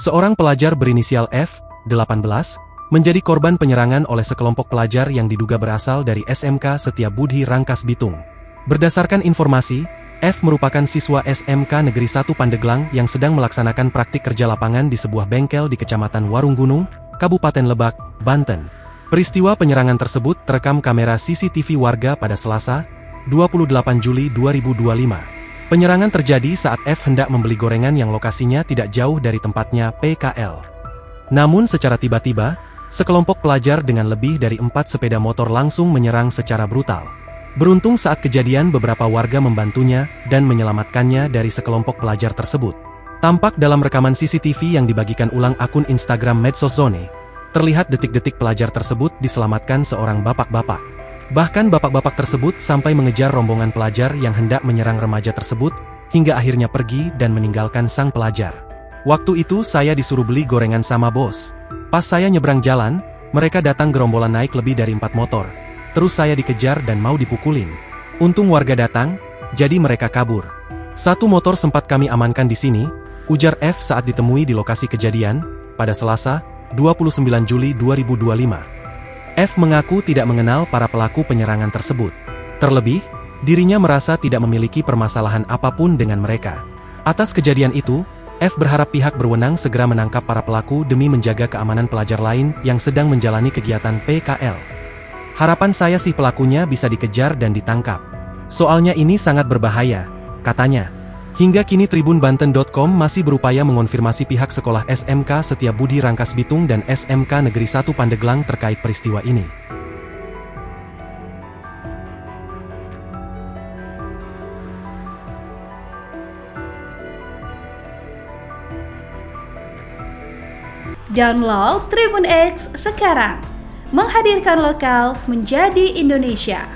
Seorang pelajar berinisial F, 18, menjadi korban penyerangan oleh sekelompok pelajar yang diduga berasal dari SMK Setiabudi Rangkas Bitung. Berdasarkan informasi, F merupakan siswa SMK Negeri 1 Pandeglang yang sedang melaksanakan praktik kerja lapangan di sebuah bengkel di Kecamatan Warung Gunung, Kabupaten Lebak, Banten. Peristiwa penyerangan tersebut terekam kamera CCTV warga pada Selasa, 28 Juli 2025. Penyerangan terjadi saat F hendak membeli gorengan yang lokasinya tidak jauh dari tempatnya PKL. Namun secara tiba-tiba, sekelompok pelajar dengan lebih dari 4 sepeda motor langsung menyerang secara brutal. Beruntung saat kejadian beberapa warga membantunya dan menyelamatkannya dari sekelompok pelajar tersebut. Tampak dalam rekaman CCTV yang dibagikan ulang akun Instagram Medsozone, terlihat detik-detik pelajar tersebut diselamatkan seorang bapak-bapak. Bahkan bapak-bapak tersebut sampai mengejar rombongan pelajar yang hendak menyerang remaja tersebut, hingga akhirnya pergi dan meninggalkan sang pelajar. Waktu itu saya disuruh beli gorengan sama bos. Pas saya nyebrang jalan, mereka datang gerombolan naik lebih dari 4 motor. Terus saya dikejar dan mau dipukulin. Untung warga datang, jadi mereka kabur. 1 motor sempat kami amankan di sini, ujar F saat ditemui di lokasi kejadian, pada Selasa, 29 Juli 2025. F mengaku tidak mengenal para pelaku penyerangan tersebut. Terlebih, dirinya merasa tidak memiliki permasalahan apapun dengan mereka. Atas kejadian itu, F berharap pihak berwenang segera menangkap para pelaku demi menjaga keamanan pelajar lain yang sedang menjalani kegiatan PKL. Harapan saya sih pelakunya bisa dikejar dan ditangkap. Soalnya ini sangat berbahaya, katanya. Hingga kini tribunbanten.com masih berupaya mengonfirmasi pihak sekolah SMK Setiabudi Rangkas Bitung dan SMK Negeri 1 Pandeglang terkait peristiwa ini. Download Tribun X sekarang, menghadirkan lokal menjadi Indonesia.